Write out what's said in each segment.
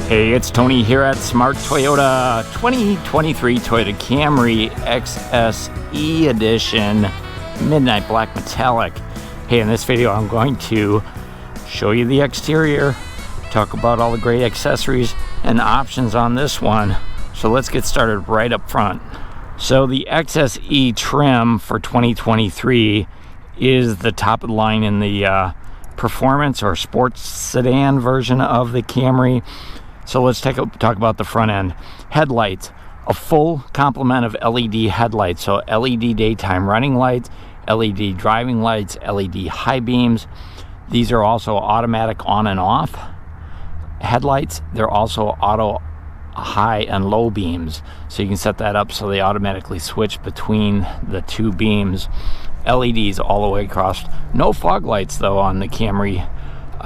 Hey, it's Tony here at Smart Toyota. 2023 Toyota Camry XSE Edition Midnight Black Metallic. Hey, in this video I'm going to show you the exterior, talk about all the great accessories and options on this one. So let's get started right up front. So the XSE trim for 2023 is the top of the line in the performance or sports sedan version of the Camry. So let's talk about the front end. Headlights, a full complement of LED headlights. So LED daytime running lights, LED driving lights, LED high beams. These are also automatic on and off headlights. They're also auto high and low beams. So you can set that up so they automatically switch between the two beams. LEDs all the way across. No fog lights though on the Camry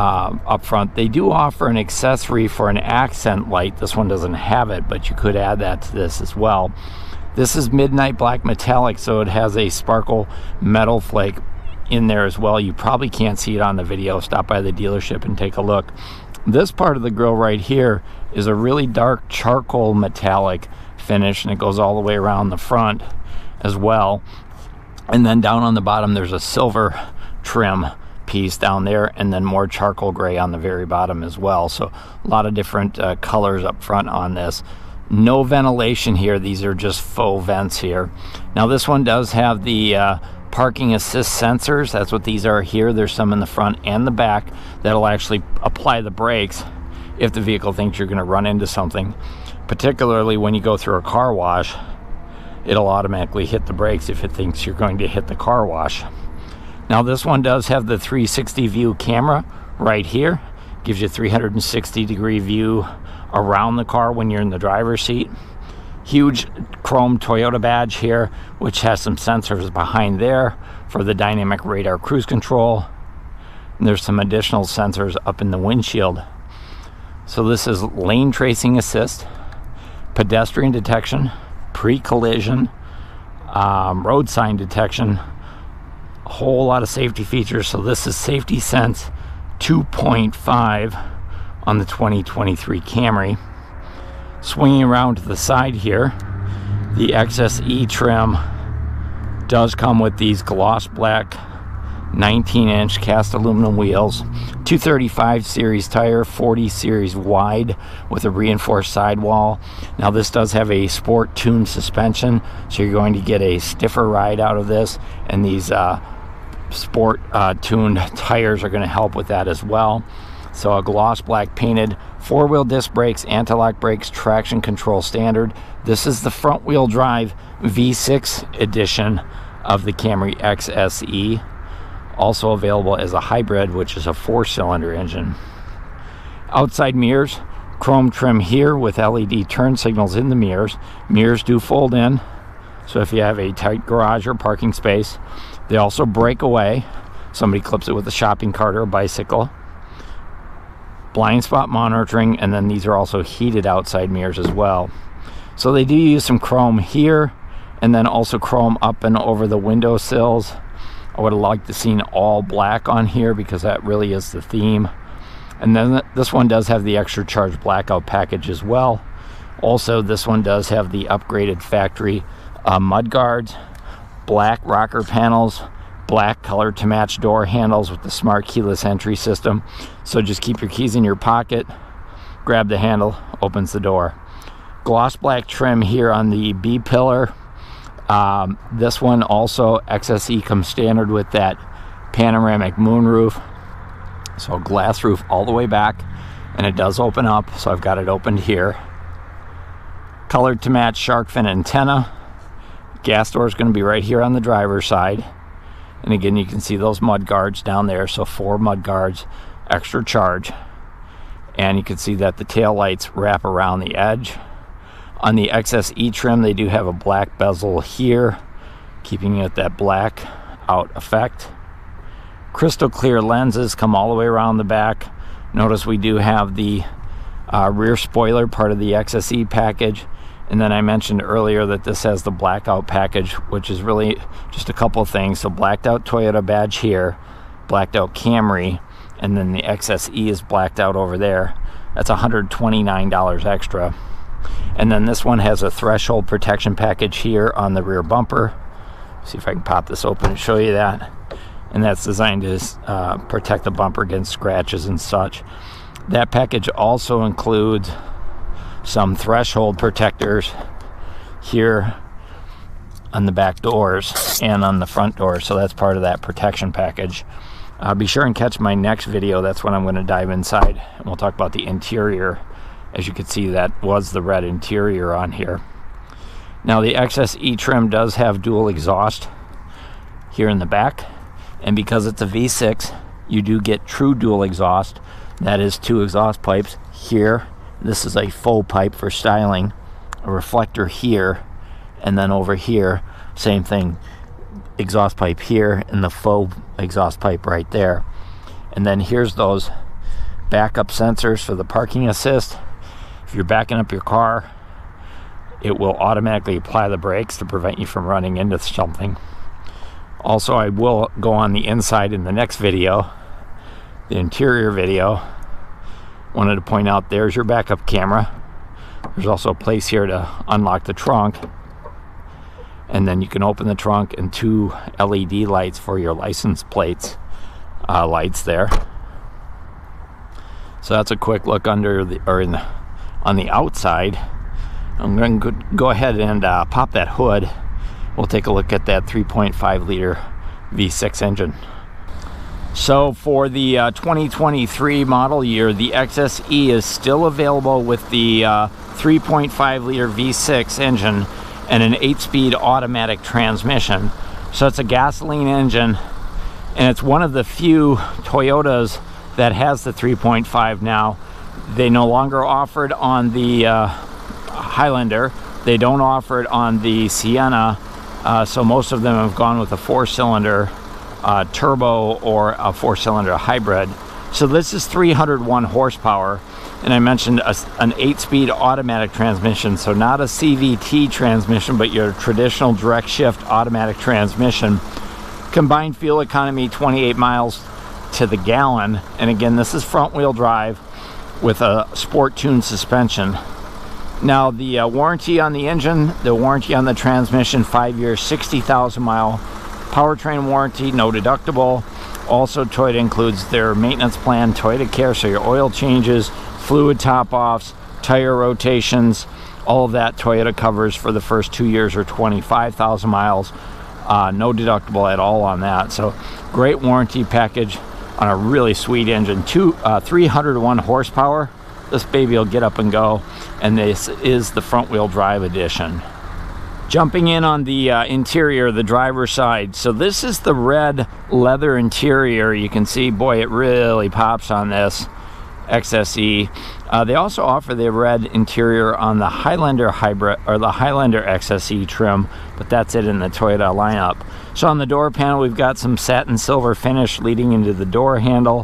up front. They do offer an accessory for an accent light. This one doesn't have it, but you could add that to this as well. This is midnight black metallic, so it has a sparkle metal flake in there as well. You probably can't see it on the video. Stop by the dealership and take a look. This part of the grille right here is a really dark charcoal metallic finish, and it goes all the way around the front as well. And then down on the bottom there's a silver trim piece down there, and then more charcoal gray on the very bottom as well. So a lot of different colors up front on this. No ventilation here. These are just faux vents here. Now this one does have the parking assist sensors. That's what these are here. There's some in the front and the back that'll actually apply the brakes if the vehicle thinks you're going to run into something. Particularly when you go through a car wash, it'll automatically hit the brakes if it thinks you're going to hit the car wash. Now this one does have the 360 view camera right here. Gives you a 360 degree view around the car when you're in the driver's seat. Huge chrome Toyota badge here, which has some sensors behind there for the dynamic radar cruise control. And there's some additional sensors up in the windshield. So this is lane tracing assist, pedestrian detection, pre-collision, road sign detection, a whole lot of safety features. So this is Safety Sense 2.5 on the 2023 Camry. Swinging around to the side here, the XSE trim does come with these gloss black 19-inch cast aluminum wheels, 235 series tire, 40 series wide with a reinforced sidewall. Now this does have a sport tuned suspension, so you're going to get a stiffer ride out of this, and these sport tuned tires are going to help with that as well. So a gloss black painted, four-wheel disc brakes, anti-lock brakes, traction control standard. This is the front wheel drive V6 edition of the Camry XSE. Also available as a hybrid, which is a 4-cylinder engine. Outside mirrors, chrome trim here with LED turn signals in the mirrors. Mirrors do fold in, so if you have a tight garage or parking space, they also break away. Somebody clips it with a shopping cart or a bicycle. Blind spot monitoring, and then these are also heated outside mirrors as well. So they do use some chrome here, and then also chrome up and over the window sills. I would have liked to seen all black on here because that really is the theme. And then this one does have the extra charge blackout package as well. Also, this one does have the upgraded factory mud guards, black rocker panels, black color to match door handles with the smart keyless entry system. So just keep your keys in your pocket, grab the handle, opens the door. Gloss black trim here on the B pillar. This one also, XSE comes standard with that panoramic moonroof. So glass roof all the way back, and it does open up, so I've got it opened here. Colored to match shark fin antenna. Gas door is going to be right here on the driver's side. And again, you can see those mud guards down there, so 4 mud guards, extra charge. And you can see that the tail lights wrap around the edge. On the XSE trim, they do have a black bezel here, keeping it that black out effect. Crystal clear lenses come all the way around the back. Notice we do have the rear spoiler, part of the XSE package. And then I mentioned earlier that this has the blackout package, which is really just a couple of things. So blacked out Toyota badge here, blacked out Camry, and then the XSE is blacked out over there. That's $129 extra. And then this one has a threshold protection package here on the rear bumper. See if I can pop this open and show you that. And that's designed to protect the bumper against scratches and such. That package also includes some threshold protectors here on the back doors and on the front doors, so that's part of that protection package. Be sure and catch my next video. That's when I'm going to dive inside and we'll talk about the interior. As you can see, that was the red interior on here. Now the XSE trim does have dual exhaust here in the back, and because it's a V6, you do get true dual exhaust. That is 2 exhaust pipes here. This is a faux pipe for styling, a reflector here, and then over here, same thing, exhaust pipe here and the faux exhaust pipe right there. And then here's those backup sensors for the parking assist. If you're backing up your car, it will automatically apply the brakes to prevent you from running into something. Also, I will go on the inside in the next video, the interior video. Wanted to point out, there's your backup camera. There's also a place here to unlock the trunk. And then you can open the trunk, and 2 LED lights for your license plates lights there. So that's a quick look under the, or in the, on the outside. I'm going to go ahead and pop that hood. We'll take a look at that 3.5 liter V6 engine. So for the 2023 model year, the XSE is still available with the 3.5 liter V6 engine and an 8-speed automatic transmission. So it's a gasoline engine, and it's one of the few Toyotas that has the 3.5 now. They no longer offer it on the Highlander. They don't offer it on the Sienna, so most of them have gone with a 4-cylinder turbo or a 4-cylinder hybrid. So this is 301 horsepower, and I mentioned an 8-speed automatic transmission, so not a CVT transmission, but your traditional direct shift automatic transmission. Combined fuel economy 28 miles to the gallon, and again, this is front wheel drive with a sport tuned suspension. Now the warranty on the engine, the warranty on the transmission, 5 years, 60,000 mile powertrain warranty, no deductible. Also, Toyota includes their maintenance plan, Toyota Care, so your oil changes, fluid top offs, tire rotations, all of that Toyota covers for the first 2 years or 25,000 miles. No deductible at all on that. So great warranty package on a really sweet engine. 301 horsepower. This baby will get up and go, and this is the front wheel drive edition. Jumping in on the interior, the driver's side. So this is the red leather interior. You can see, boy, it really pops on this XSE. They also offer the red interior on the Highlander hybrid, or the Highlander XSE trim, but that's it in the Toyota lineup. So on the door panel, we've got some satin silver finish leading into the door handle.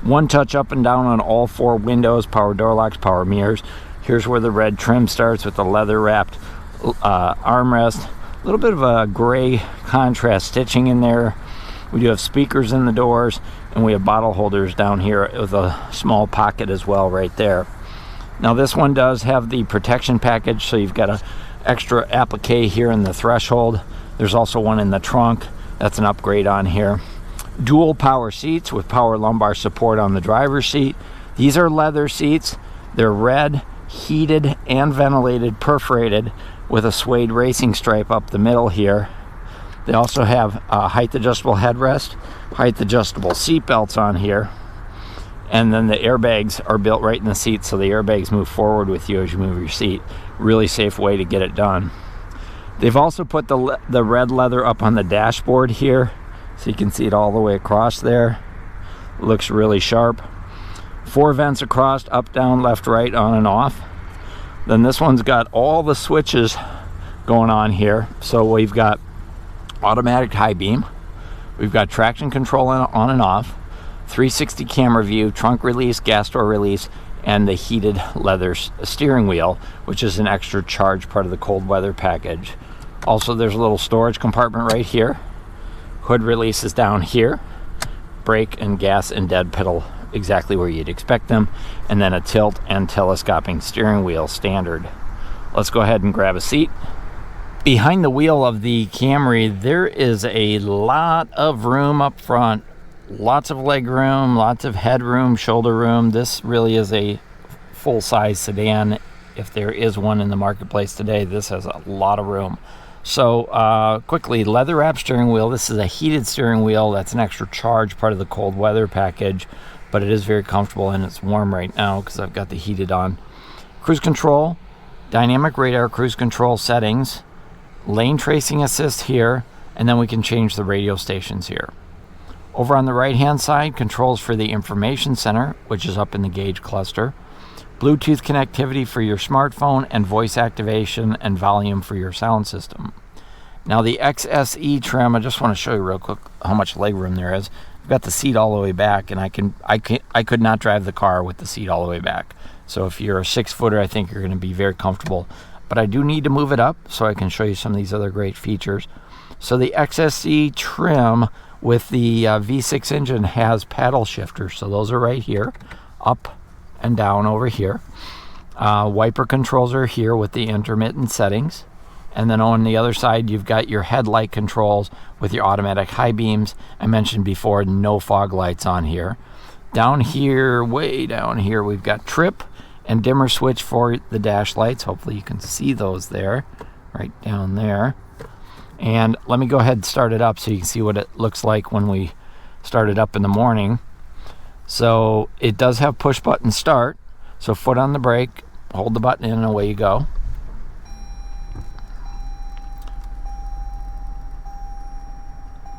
One touch up and down on all 4 windows, power door locks, power mirrors. Here's where the red trim starts with the leather wrapped armrest. A little bit of a gray contrast stitching in there. We do have speakers in the doors, and we have bottle holders down here with a small pocket as well right there. Now this one does have the protection package, so you've got an extra applique here in the threshold. There's also one in the trunk. That's an upgrade on here. Dual power seats with power lumbar support on the driver's seat. These are leather seats. They're red, heated and ventilated, perforated with a suede racing stripe up the middle here. They also have height adjustable headrest, height adjustable seat belts on here, and then the airbags are built right in the seat, so the airbags move forward with you as you move your seat. Really safe way to get it done. They've also put the red leather up on the dashboard here, so you can see it all the way across there. Looks really sharp. 4 vents across, up, down, left, right, on and off. Then this one's got all the switches going on here. So we've got automatic high beam, we've got traction control on and off, 360 camera view, trunk release, gas door release, and the heated leather steering wheel, which is an extra charge part of the cold weather package. Also, there's a little storage compartment right here. Hood release is down here. Brake and gas and dead pedal exactly where you'd expect them, and then a tilt and telescoping steering wheel standard. Let's go ahead and grab a seat. Behind the wheel of the Camry, there is a lot of room up front. Lots of leg room, lots of headroom, shoulder room. This really is a full-size sedan. If there is one in the marketplace today, this has a lot of room. So quickly, leather wrap steering wheel. This is a heated steering wheel. That's an extra charge, part of the cold weather package, but it is very comfortable, and it's warm right now because I've got the heated on. Cruise control, dynamic radar cruise control settings, lane tracing assist here, and then we can change the radio stations here. Over on the right hand side, controls for the information center, which is up in the gauge cluster, Bluetooth connectivity for your smartphone, and voice activation and volume for your sound system. Now the XSE trim, I just want to show you real quick how much legroom there is. I've got the seat all the way back, and I could not drive the car with the seat all the way back. So if you're a 6-footer, I think you're going to be very comfortable. But I do need to move it up so I can show you some of these other great features. So the XSE trim with the V6 engine has paddle shifters. So those are right here, up and down over here. Wiper controls are here with the intermittent settings. And then on the other side, you've got your headlight controls with your automatic high beams. I mentioned before, no fog lights on here. Down here, way down here, we've got trip and dimmer switch for the dash lights. Hopefully you can see those there, right down there. And let me go ahead and start it up so you can see what it looks like when we start it up in the morning. So it does have push button start. So foot on the brake, hold the button in, and away you go.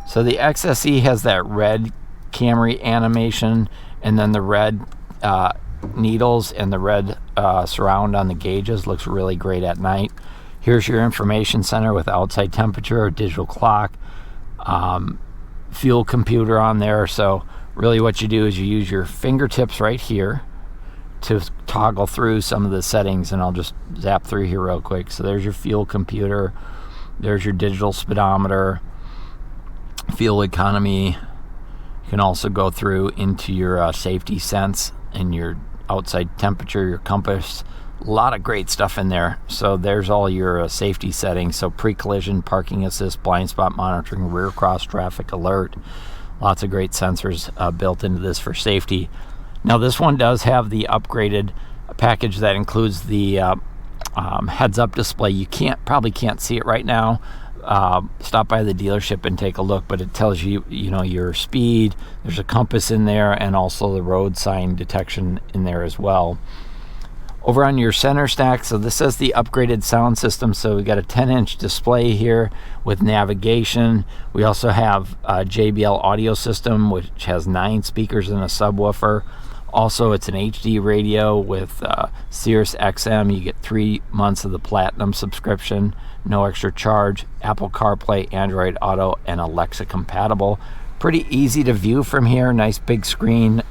So the XSE has that red Camry animation, and then the red needles and the red surround on the gauges. Looks really great at night. Here's your information center with outside temperature, digital clock, fuel computer on there. So really what you do is you use your fingertips right here to toggle through some of the settings, and I'll just zap through here real quick. So there's your fuel computer, there's your digital speedometer, fuel economy. You can also go through into your safety sense and your outside temperature, your compass. A lot of great stuff in there. So there's all your safety settings. So pre-collision, parking assist, blind spot monitoring, rear cross traffic alert. Lots of great sensors built into this for safety. Now this one does have the upgraded package that includes the heads-up display. You probably can't see it right now. Stop by the dealership and take a look, but it tells you, your speed. There's a compass in there, and also the road sign detection in there as well. Over on your center stack, so this is the upgraded sound system. So we got a 10-inch display here with navigation. We also have a JBL audio system, which has 9 speakers and a subwoofer. Also, it's an HD radio with Sirius XM. You get 3 months of the Platinum subscription, no extra charge. Apple CarPlay, Android Auto, and Alexa compatible. Pretty easy to view from here. Nice big screen,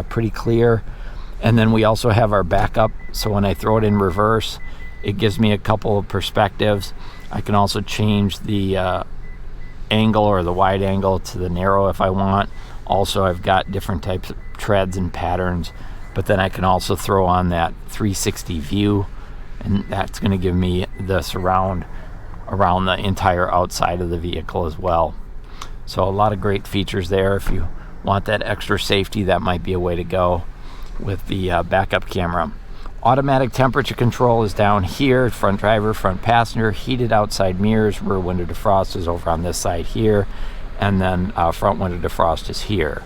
pretty clear. And then we also have our backup. So when I throw it in reverse, it gives me a couple of perspectives. I can also change the angle or the wide angle to the narrow if I want. Also, I've got different types of treads and patterns, but then I can also throw on that 360 view, and that's going to give me the surround around the entire outside of the vehicle as well. So a lot of great features there. If you want that extra safety, that might be a way to go with the backup camera. Automatic temperature control is down here. Front driver, front passenger, heated outside mirrors, rear window defrost is over on this side here, and then front window defrost is here.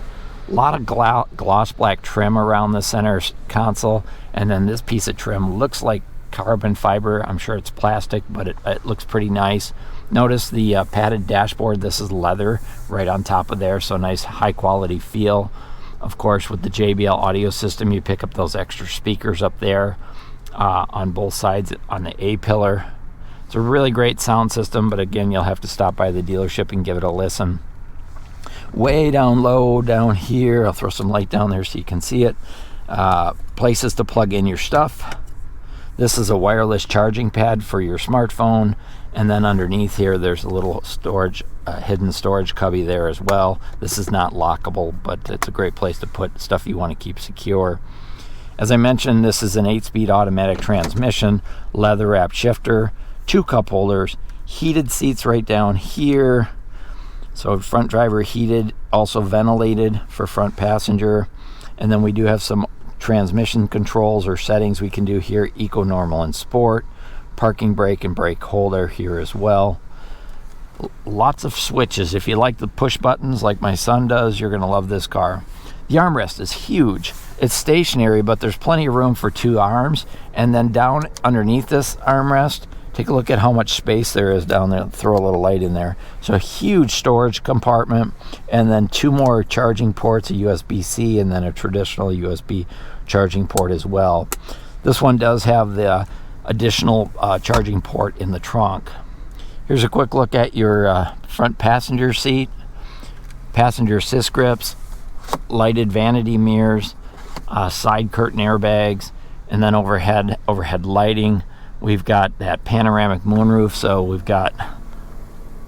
A lot of gloss black trim around the center console, and then this piece of trim looks like carbon fiber. I'm sure it's plastic, but it looks pretty nice. Notice the padded dashboard. This is leather right on top of there, so nice high quality feel. Of course, with the JBL audio system, you pick up those extra speakers up there on both sides on the A-pillar. It's a really great sound system, but again, you'll have to stop by the dealership and give it a listen. Way down low down here, I'll throw some light down there so you can see it. Places to plug in your stuff. This is a wireless charging pad for your smartphone, and then underneath here there's a little storage, hidden storage cubby there as well. This is not lockable, but it's a great place to put stuff you want to keep secure. As I mentioned, this is an 8-speed automatic transmission, leather wrapped shifter, 2 cup holders, heated seats right down here. So front driver heated, also ventilated for front passenger. And then we do have some transmission controls or settings we can do here, eco, normal, and sport. Parking brake and brake holder here as well. Lots of switches. If you like the push buttons like my son does, you're going to love this car. The armrest is huge. It's stationary, but there's plenty of room for 2 arms. And then down underneath this armrest, take a look at how much space there is down there. Throw a little light in there. So a huge storage compartment, and then 2 more charging ports, a USB-C and then a traditional USB charging port as well. This one does have the additional charging port in the trunk. Here's a quick look at your front passenger seat. Passenger assist grips, lighted vanity mirrors, side curtain airbags, and then overhead lighting. We've got that panoramic moonroof, so we've got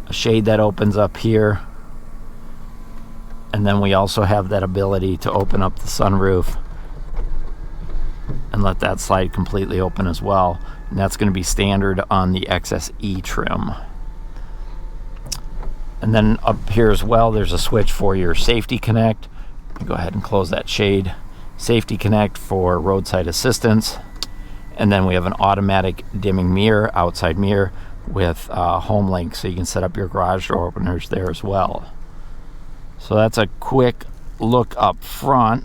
a shade that opens up here, and then we also have that ability to open up the sunroof and let that slide completely open as well, and that's going to be standard on the XSE trim. And then up here as well, there's a switch for your safety connect. Go ahead and close that shade. Safety connect for roadside assistance. And then we have an automatic dimming mirror, outside mirror with home link, so you can set up your garage door openers there as well. So that's a quick look up front.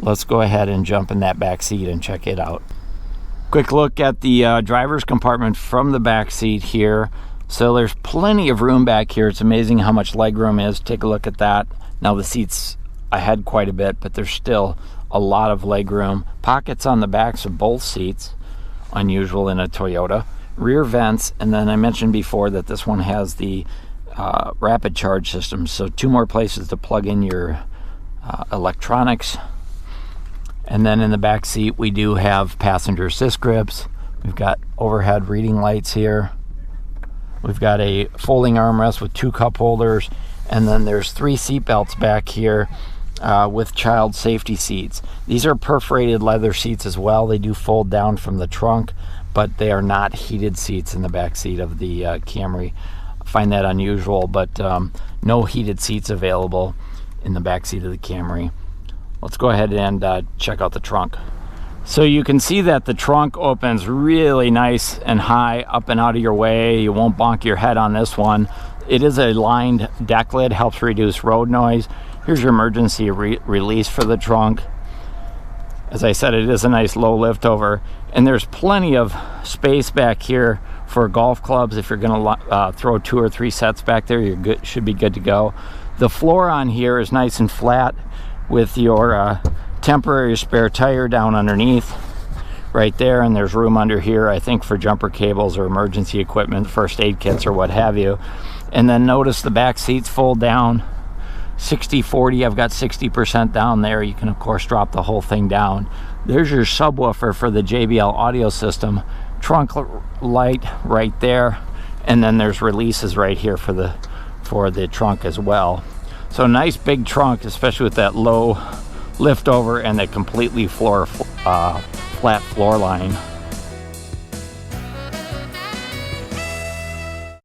Let's go ahead and jump in that back seat and check it out. Quick look at the driver's compartment from the back seat here. So there's plenty of room back here. It's amazing how much leg room is. Take a look at that. Now the seats ahead quite a bit, but there's still a lot of leg room. Pockets on the backs of both seats, unusual in a Toyota. Rear vents, and then I mentioned before that this one has the rapid charge system, so 2 more places to plug in your electronics. And then in the back seat we do have passenger assist grips. We've got overhead reading lights here. We've got a folding armrest with 2 cup holders, and then there's 3 seat belts back here with child safety seats. These are perforated leather seats as well. They do fold down from the trunk, but they are not heated seats in the back seat of the Camry. I find that unusual, but no heated seats available in the back seat of the Camry. Let's go ahead and check out the trunk. So you can see that the trunk opens really nice and high, up and out of your way. You won't bonk your head on this one. It is a lined deck lid, helps reduce road noise. Here's your emergency release for the trunk. As I said, it is a nice low lift over, and there's plenty of space back here for golf clubs. If you're gonna throw 2 or 3 sets back there, you're good, should be good to go. The floor on here is nice and flat with your temporary spare tire down underneath right there, and there's room under here, I think, for jumper cables or emergency equipment, first aid kits or what have you. And then notice the back seats fold down 60-40. I've got 60% down there. You can of course drop the whole thing down. There's your subwoofer for the JBL audio system. Trunk light right there, and then there's releases right here for the trunk as well. So nice big trunk, especially with that low lift over and the completely flat floor line.